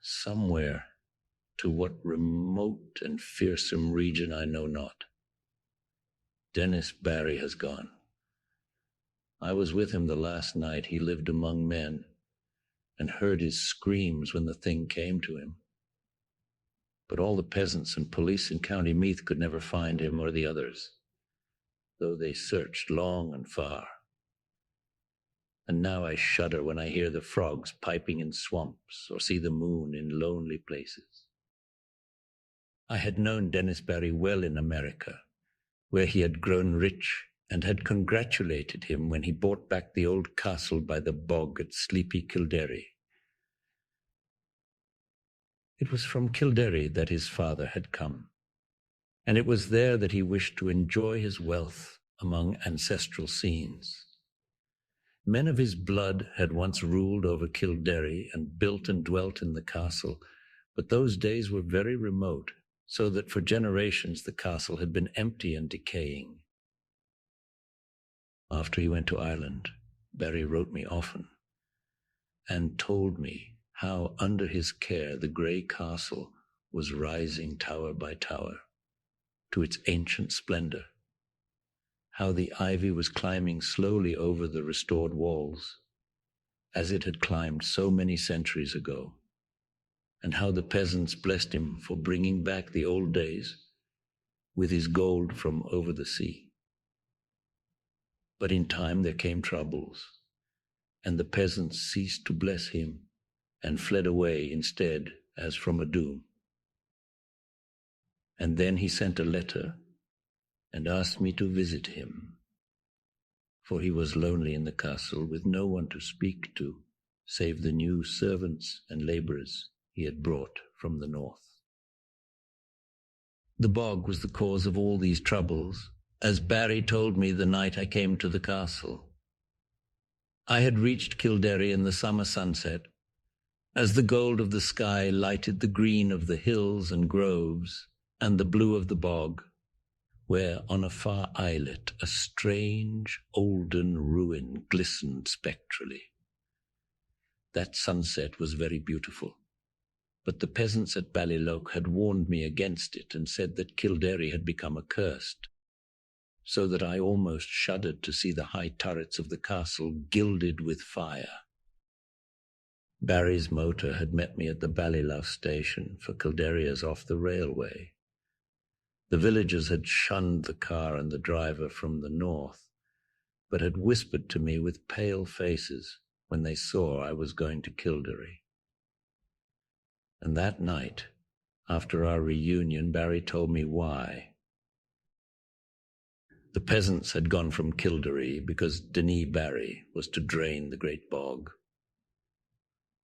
somewhere, to what remote and fearsome region I know not. Dennis Barry has gone. I was with him the last night he lived among men, and heard his screams when the thing came to him. But all the peasants and police in County Meath could never find him or the others, though they searched long and far. And now I shudder when I hear the frogs piping in swamps or see the moon in lonely places. I had known Dennis Barry well in America, where he had grown rich, and had congratulated him when he bought back the old castle by the bog at sleepy Kilderry. It was from Kilderry that his father had come, and it was there that he wished to enjoy his wealth among ancestral scenes. Men of his blood had once ruled over Kilderry and built and dwelt in the castle, but those days were very remote, so that for generations the castle had been empty and decaying. After he went to Ireland, Barry wrote me often and told me how under his care the grey castle was rising tower by tower to its ancient splendor, how the ivy was climbing slowly over the restored walls, as it had climbed so many centuries ago, and how the peasants blessed him for bringing back the old days with his gold from over the sea. But in time there came troubles, and the peasants ceased to bless him and fled away instead as from a doom. And then he sent a letter and asked me to visit him, for he was lonely in the castle with no one to speak to save the new servants and labourers he had brought from the north. The bog was the cause of all these troubles, as Barry told me the night I came to the castle. I had reached Kilderry in the summer sunset, as the gold of the sky lighted the green of the hills and groves and the blue of the bog, where on a far islet a strange olden ruin glistened spectrally. That sunset was very beautiful, but the peasants at Ballyloke had warned me against it and said that Kilderry had become accursed, so that I almost shuddered to see the high turrets of the castle gilded with fire. Barry's motor had met me at the Ballylough station, for Kilderry is off the railway. The villagers had shunned the car and the driver from the north, but had whispered to me with pale faces when they saw I was going to Kilderry. And that night, after our reunion, Barry told me why. The peasants had gone from Kilderry because Denis Barry was to drain the great bog.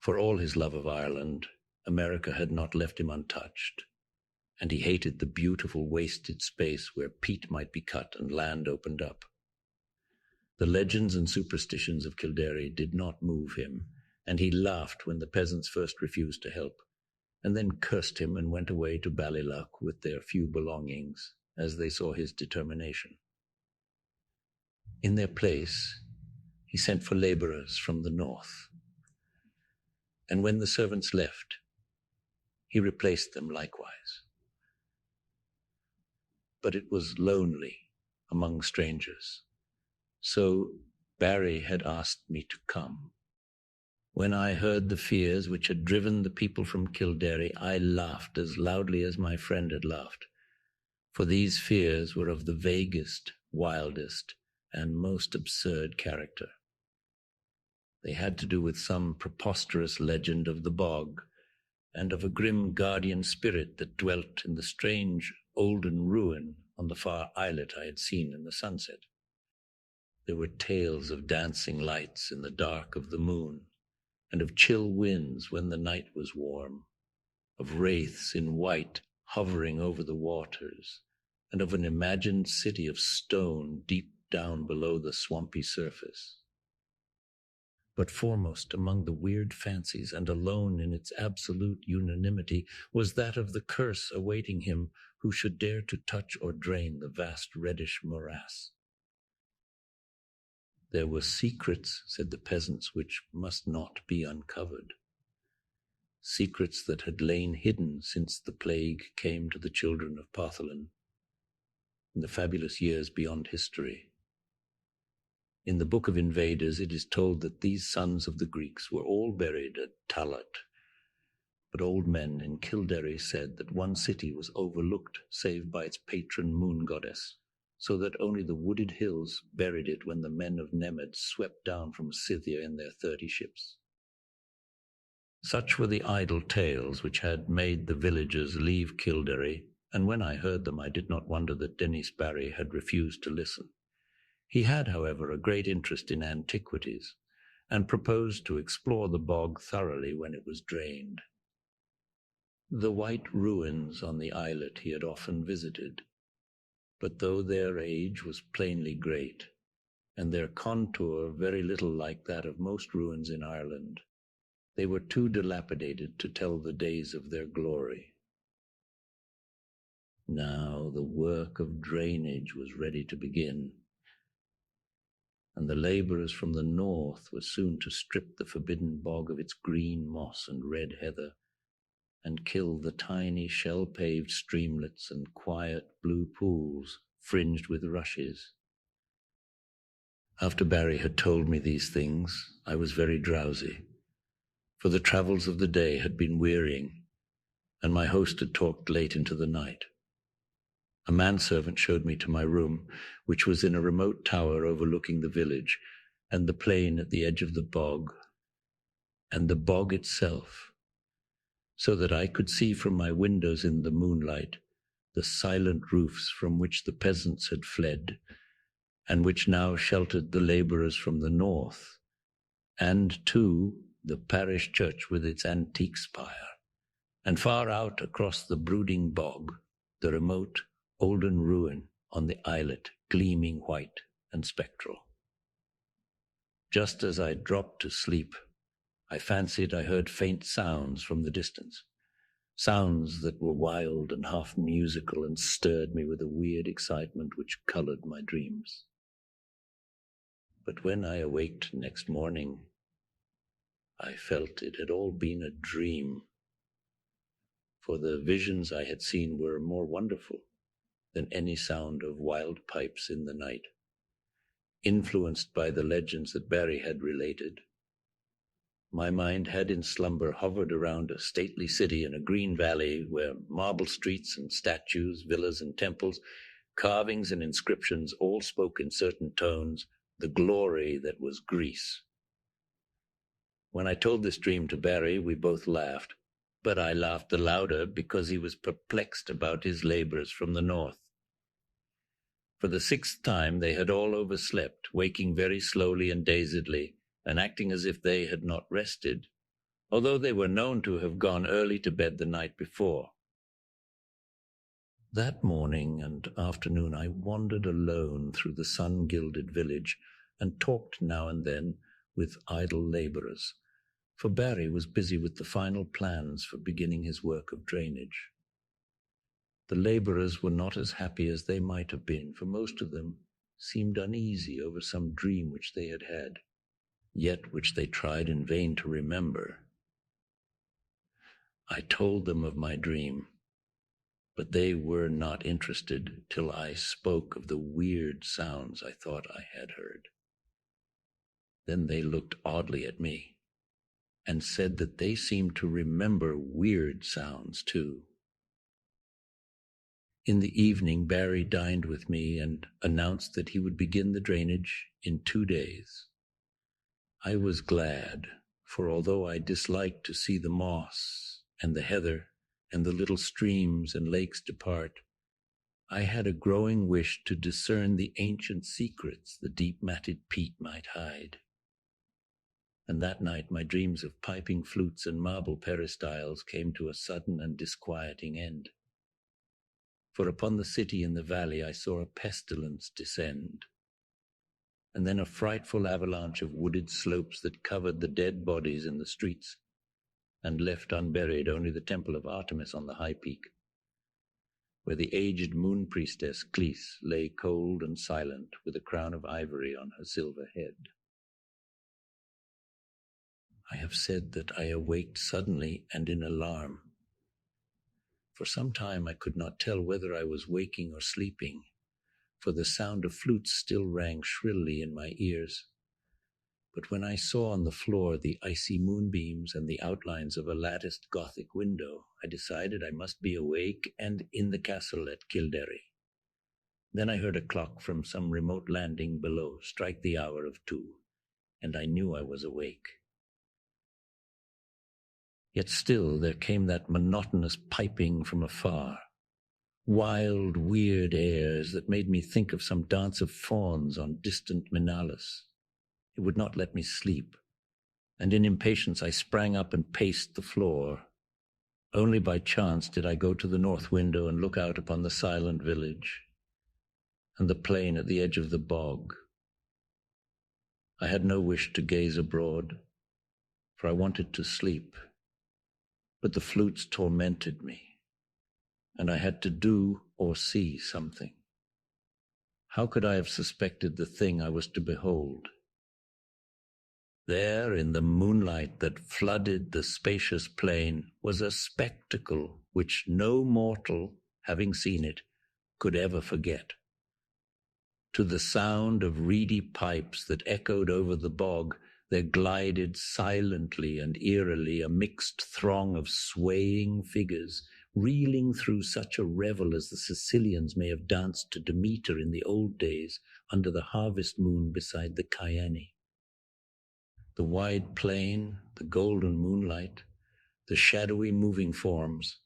For all his love of Ireland, America had not left him untouched, and he hated the beautiful wasted space where peat might be cut and land opened up. The legends and superstitions of Kilderry did not move him, and he laughed when the peasants first refused to help, and then cursed him and went away to Ballylough with their few belongings, as they saw his determination. In their place, he sent for labourers from the north, and when the servants left, he replaced them likewise. But it was lonely among strangers, so Barry had asked me to come. When I heard the fears which had driven the people from Kilderry, I laughed as loudly as my friend had laughed, for these fears were of the vaguest, wildest, and most absurd character. They had to do with some preposterous legend of the bog, and of a grim guardian spirit that dwelt in the strange olden ruin on the far islet I had seen in the sunset. There were tales of dancing lights in the dark of the moon, and of chill winds when the night was warm, of wraiths in white hovering over the waters, and of an imagined city of stone deep down below the swampy surface. But foremost among the weird fancies, and alone in its absolute unanimity, was that of the curse awaiting him who should dare to touch or drain the vast reddish morass. There were secrets, said the peasants, which must not be uncovered. secrets that had lain hidden since the plague came to the children of Partholon in the fabulous years beyond history. In the Book of Invaders, it is told that these sons of the Greeks were all buried at Talat, but old men in Kilderry said that one city was overlooked save by its patron moon goddess, so that only the wooded hills buried it when the men of Nemed swept down from Scythia in their 30 ships. Such were the idle tales which had made the villagers leave Kilderry, and when I heard them I did not wonder that Dennis Barry had refused to listen. He had, however, a great interest in antiquities, and proposed to explore the bog thoroughly when it was drained. The white ruins on the islet he had often visited, but though their age was plainly great, and their contour very little like that of most ruins in Ireland, they were too dilapidated to tell the days of their glory. Now the work of drainage was ready to begin, and the labourers from the north were soon to strip the forbidden bog of its green moss and red heather, and kill the tiny shell-paved streamlets and quiet blue pools fringed with rushes. After Barry had told me these things, I was very drowsy, for the travels of the day had been wearying, and my host had talked late into the night. A manservant showed me to my room, which was in a remote tower overlooking the village and the plain at the edge of the bog, and the bog itself, so that I could see from my windows in the moonlight the silent roofs from which the peasants had fled, and which now sheltered the labourers from the north, and, too, the parish church with its antique spire, and far out across the brooding bog, the remote olden ruin on the islet gleaming white and spectral. Just as I dropped to sleep, I fancied I heard faint sounds from the distance, sounds that were wild and half musical and stirred me with a weird excitement which coloured my dreams. But when I awaked next morning, I felt it had all been a dream, for the visions I had seen were more wonderful than any sound of wild pipes in the night, influenced by the legends that Barry had related. My mind had in slumber hovered around a stately city in a green valley where marble streets and statues, villas and temples, carvings and inscriptions all spoke in certain tones the glory that was Greece. When I told this dream to Barry, we both laughed, but I laughed the louder because he was perplexed about his labours from the north. For the 6th time they had all overslept, waking very slowly and dazedly, and acting as if they had not rested, although they were known to have gone early to bed the night before. That morning and afternoon I wandered alone through the sun-gilded village and talked now and then with idle labourers, for Barry was busy with the final plans for beginning his work of drainage. The labourers were not as happy as they might have been, for most of them seemed uneasy over some dream which they had had, yet which they tried in vain to remember. I told them of my dream, but they were not interested till I spoke of the weird sounds I thought I had heard. Then they looked oddly at me, and said that they seemed to remember weird sounds too. In the evening, Barry dined with me and announced that he would begin the drainage in 2 days. I was glad, for although I disliked to see the moss and the heather and the little streams and lakes depart, I had a growing wish to discern the ancient secrets the deep matted peat might hide. And that night my dreams of piping flutes and marble peristyles came to a sudden and disquieting end. For upon the city in the valley I saw a pestilence descend, and then a frightful avalanche of wooded slopes that covered the dead bodies in the streets, and left unburied only the temple of Artemis on the high peak, where the aged moon priestess Cleis lay cold and silent with a crown of ivory on her silver head. I have said that I awaked suddenly and in alarm. For some time I could not tell whether I was waking or sleeping, for the sound of flutes still rang shrilly in my ears. But when I saw on the floor the icy moonbeams and the outlines of a latticed Gothic window, I decided I must be awake and in the castle at Kilderry. Then I heard a clock from some remote landing below strike the hour of 2, and I knew I was awake. Yet still there came that monotonous piping from afar, wild, weird airs that made me think of some dance of fauns on distant Minalis. It would not let me sleep, and in impatience I sprang up and paced the floor. Only by chance did I go to the north window and look out upon the silent village and the plain at the edge of the bog. I had no wish to gaze abroad, for I wanted to sleep, but the flutes tormented me, and I had to do or see something. How could I have suspected the thing I was to behold? There, in the moonlight that flooded the spacious plain, was a spectacle which no mortal, having seen it, could ever forget. To the sound of reedy pipes that echoed over the bog, there glided silently and eerily a mixed throng of swaying figures, reeling through such a revel as the Sicilians may have danced to Demeter in the old days under the harvest moon beside the Chiane. The wide plain, the golden moonlight, the shadowy moving forms,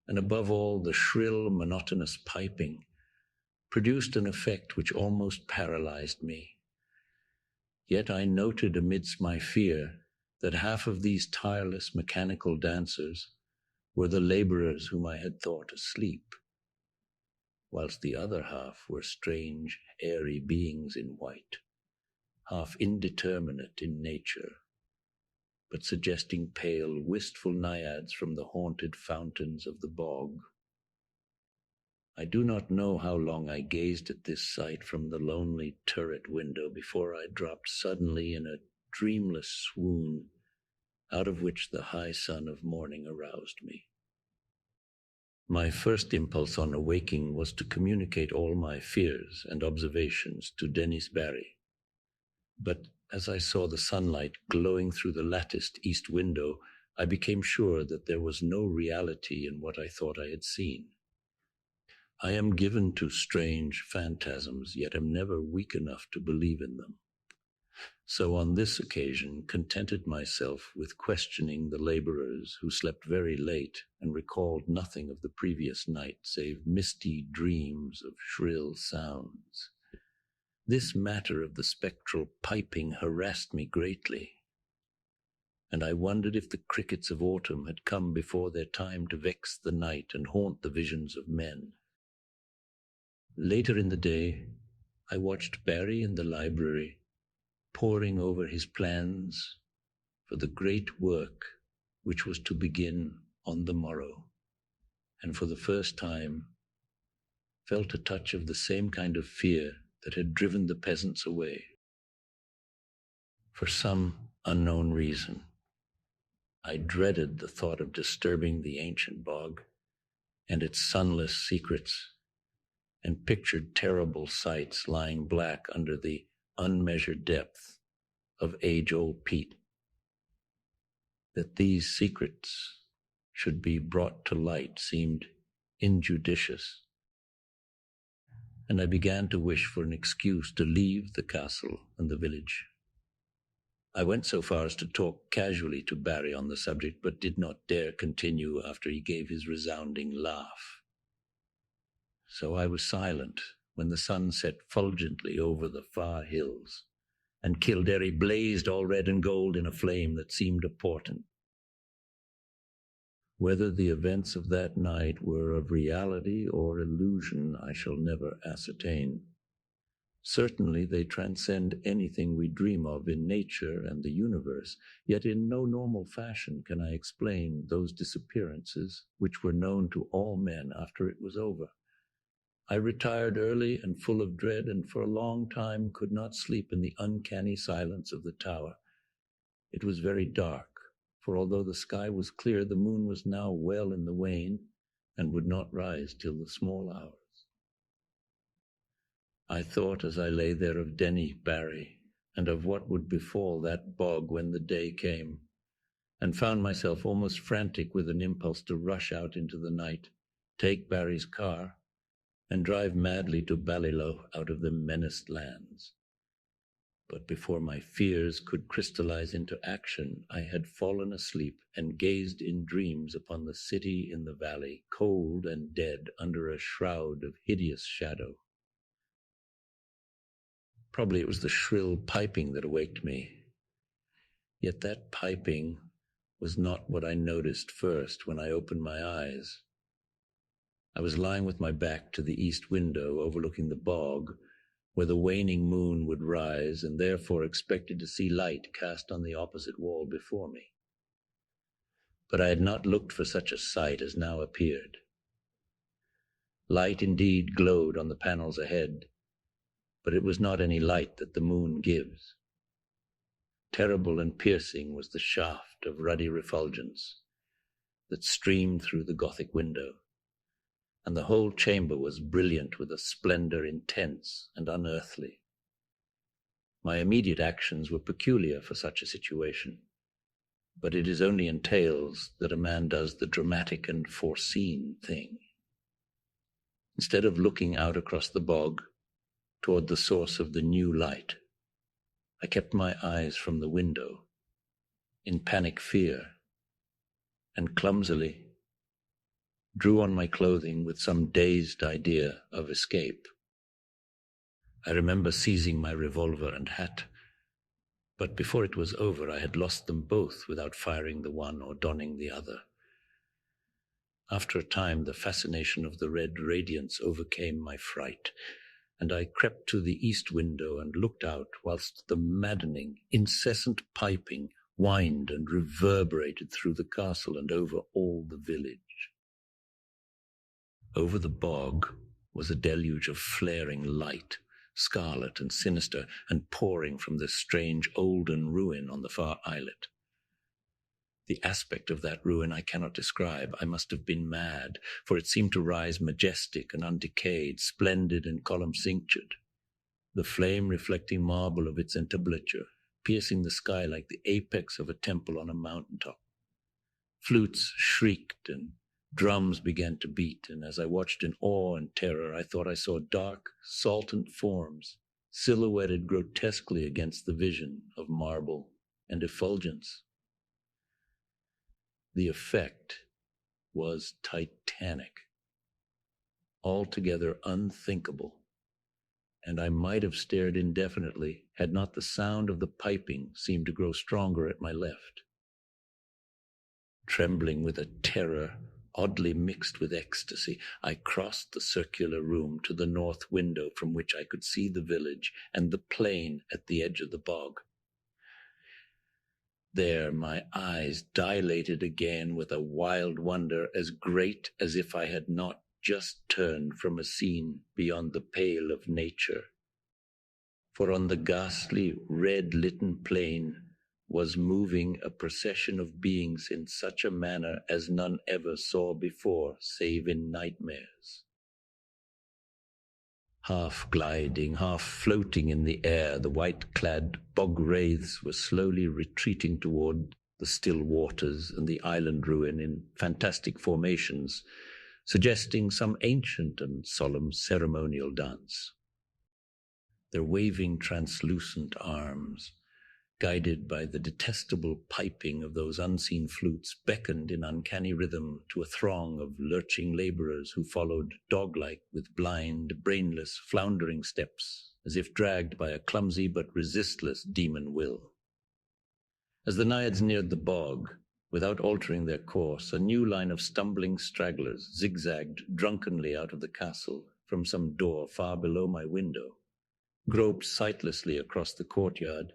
and above all the shrill, monotonous piping, produced an effect which almost paralyzed me. Yet I noted amidst my fear that half of these tireless mechanical dancers were the laborers whom I had thought asleep, whilst the other half were strange, airy beings in white, half indeterminate in nature, but suggesting pale, wistful naiads from the haunted fountains of the bog. I do not know how long I gazed at this sight from the lonely turret window before I dropped suddenly in a dreamless swoon, out of which the high sun of morning aroused me. My first impulse on awaking was to communicate all my fears and observations to Dennis Barry. But as I saw the sunlight glowing through the latticed east window, I became sure that there was no reality in what I thought I had seen. I am given to strange phantasms, yet am never weak enough to believe in them. So on this occasion contented myself with questioning the laborers who slept very late and recalled nothing of the previous night save misty dreams of shrill sounds. This matter of the spectral piping harassed me greatly, and I wondered if the crickets of autumn had come before their time to vex the night and haunt the visions of men. Later in the day, I watched Barry in the library, poring over his plans for the great work which was to begin on the morrow, and for the first time felt a touch of the same kind of fear that had driven the peasants away. For some unknown reason, I dreaded the thought of disturbing the ancient bog and its sunless secrets, and pictured terrible sights lying black under the unmeasured depth of age-old peat. That these secrets should be brought to light seemed injudicious, and I began to wish for an excuse to leave the castle and the village. I went so far as to talk casually to Barry on the subject, but did not dare continue after he gave his resounding laugh. So I was silent when the sun set fulgently over the far hills, and Kilderry blazed all red and gold in a flame that seemed a portent. Whether the events of that night were of reality or illusion, I shall never ascertain. Certainly they transcend anything we dream of in nature and the universe, yet in no normal fashion can I explain those disappearances which were known to all men after it was over. I retired early and full of dread, and for a long time could not sleep in the uncanny silence of the tower. It was very dark, for although the sky was clear, the moon was now well in the wane and would not rise till the small hours. I thought as I lay there of Denny Barry and of what would befall that bog when the day came, and found myself almost frantic with an impulse to rush out into the night, take Barry's car, and drive madly to Ballylough out of the menaced lands. But before my fears could crystallize into action, I had fallen asleep and gazed in dreams upon the city in the valley, cold and dead under a shroud of hideous shadow. Probably it was the shrill piping that awaked me. Yet that piping was not what I noticed first when I opened my eyes. I was lying with my back to the east window overlooking the bog, where the waning moon would rise, and therefore expected to see light cast on the opposite wall before me. But I had not looked for such a sight as now appeared. Light indeed glowed on the panels ahead, but it was not any light that the moon gives. Terrible and piercing was the shaft of ruddy refulgence that streamed through the Gothic window, and the whole chamber was brilliant with a splendor intense and unearthly. My immediate actions were peculiar for such a situation, but it is only in tales that a man does the dramatic and foreseen thing. Instead of looking out across the bog toward the source of the new light, I kept my eyes from the window in panic fear, and clumsily drew on my clothing with some dazed idea of escape. I remember seizing my revolver and hat, but before it was over I had lost them both without firing the one or donning the other. After a time the fascination of the red radiance overcame my fright, and I crept to the east window and looked out whilst the maddening, incessant piping whined and reverberated through the castle and over all the village. Over the bog was a deluge of flaring light, scarlet and sinister, and pouring from this strange olden ruin on the far islet. The aspect of that ruin I cannot describe. I must have been mad, for it seemed to rise majestic and undecayed, splendid and column-cinctured, the flame reflecting marble of its entablature, piercing the sky like the apex of a temple on a mountaintop. Flutes shrieked and drums began to beat, and as I watched in awe and terror, I thought I saw dark, saltant forms silhouetted grotesquely against the vision of marble and effulgence. The effect was titanic, altogether unthinkable, and I might have stared indefinitely had not the sound of the piping seemed to grow stronger at my left. Trembling with a terror oddly mixed with ecstasy, I crossed the circular room to the north window from which I could see the village and the plain at the edge of the bog. There my eyes dilated again with a wild wonder as great as if I had not just turned from a scene beyond the pale of nature. For on the ghastly, red-litten plain was moving a procession of beings in such a manner as none ever saw before, save in nightmares. Half gliding, half floating in the air, the white-clad bog wraiths were slowly retreating toward the still waters and the island ruin in fantastic formations, suggesting some ancient and solemn ceremonial dance. Their waving translucent arms, guided by the detestable piping of those unseen flutes, beckoned in uncanny rhythm to a throng of lurching laborers who followed dog-like with blind, brainless, floundering steps, as if dragged by a clumsy but resistless demon will. As the naiads neared the bog, without altering their course, a new line of stumbling stragglers zigzagged drunkenly out of the castle from some door far below my window, groped sightlessly across the courtyard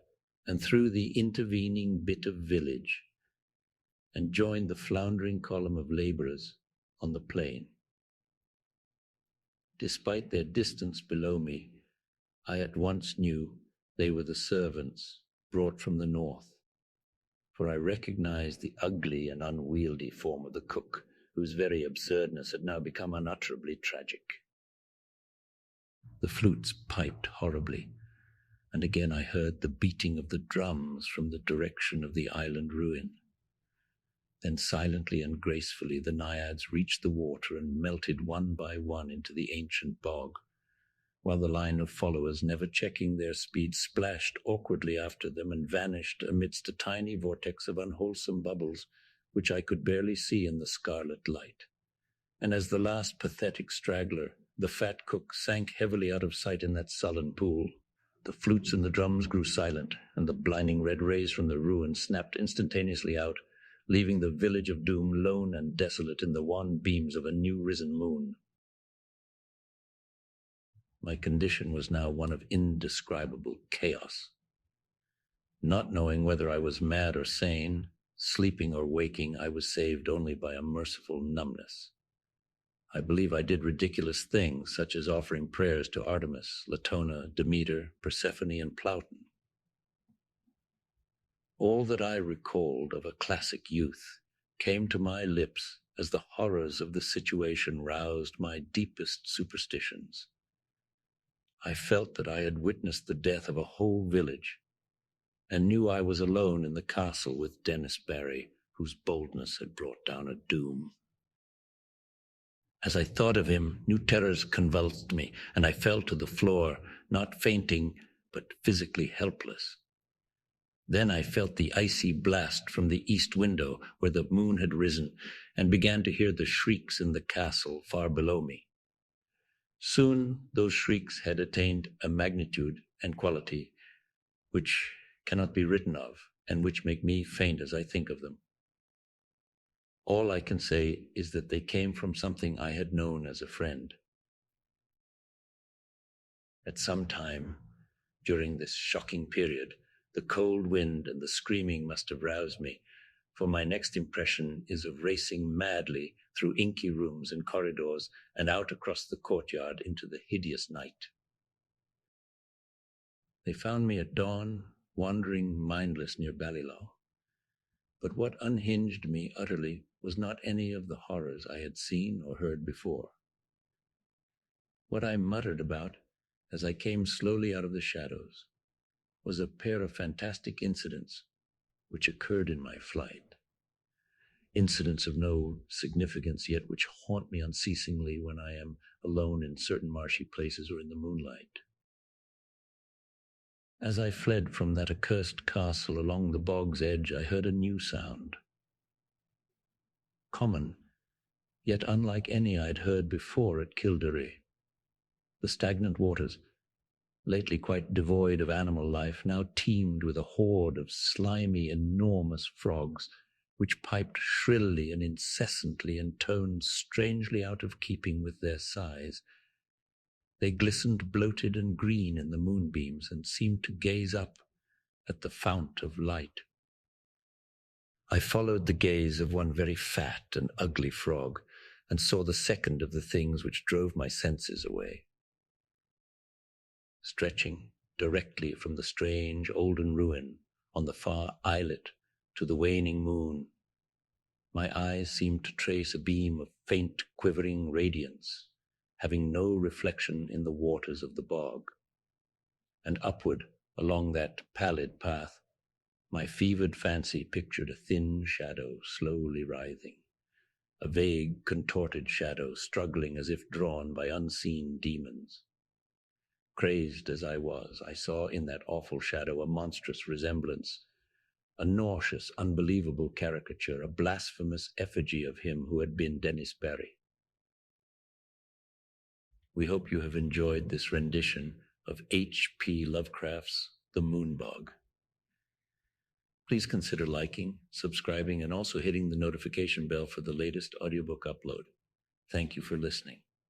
and through the intervening bit of village, and joined the floundering column of laborers on the plain. Despite their distance below me, I at once knew they were the servants brought from the north, for I recognized the ugly and unwieldy form of the cook, whose very absurdness had now become unutterably tragic. The flutes piped horribly, and again I heard the beating of the drums from the direction of the island ruin. Then silently and gracefully the naiads reached the water and melted one by one into the ancient bog, while the line of followers, never checking their speed, splashed awkwardly after them and vanished amidst a tiny vortex of unwholesome bubbles, which I could barely see in the scarlet light. And as the last pathetic straggler, the fat cook, sank heavily out of sight in that sullen pool, the flutes and the drums grew silent, and the blinding red rays from the ruin snapped instantaneously out, leaving the village of doom lone and desolate in the wan beams of a new-risen moon. My condition was now one of indescribable chaos. Not knowing whether I was mad or sane, sleeping or waking, I was saved only by a merciful numbness. I believe I did ridiculous things, such as offering prayers to Artemis, Latona, Demeter, Persephone, and Plauton. All that I recalled of a classic youth came to my lips as the horrors of the situation roused my deepest superstitions. I felt that I had witnessed the death of a whole village, and knew I was alone in the castle with Dennis Barry, whose boldness had brought down a doom. As I thought of him, new terrors convulsed me, and I fell to the floor, not fainting, but physically helpless. Then I felt the icy blast from the east window where the moon had risen, and began to hear the shrieks in the castle far below me. Soon those shrieks had attained a magnitude and quality which cannot be written of, and which make me faint as I think of them. All I can say is that they came from something I had known as a friend. At some time during this shocking period, the cold wind and the screaming must have roused me, for my next impression is of racing madly through inky rooms and corridors and out across the courtyard into the hideous night. They found me at dawn, wandering mindless near Ballylaw. But what unhinged me utterly was not any of the horrors I had seen or heard before. What I muttered about as I came slowly out of the shadows was a pair of fantastic incidents which occurred in my flight. Incidents of no significance, yet which haunt me unceasingly when I am alone in certain marshy places or in the moonlight. As I fled from that accursed castle along the bog's edge, I heard a new sound. Common, yet unlike any I'd heard before at Kilderry. The stagnant waters, lately quite devoid of animal life, now teemed with a horde of slimy, enormous frogs, which piped shrilly and incessantly in tones strangely out of keeping with their size. They glistened bloated and green in the moonbeams and seemed to gaze up at the fount of light. I followed the gaze of one very fat and ugly frog and saw the second of the things which drove my senses away. Stretching directly from the strange olden ruin on the far islet to the waning moon, my eyes seemed to trace a beam of faint, quivering radiance, having no reflection in the waters of the bog. And upward, along that pallid path, my fevered fancy pictured a thin shadow slowly writhing, a vague, contorted shadow struggling as if drawn by unseen demons. Crazed as I was, I saw in that awful shadow a monstrous resemblance, a nauseous, unbelievable caricature, a blasphemous effigy of him who had been Dennis Barry. We hope you have enjoyed this rendition of H.P. Lovecraft's The Moon-Bog. Please consider liking, subscribing, and also hitting the notification bell for the latest audiobook upload. Thank you for listening.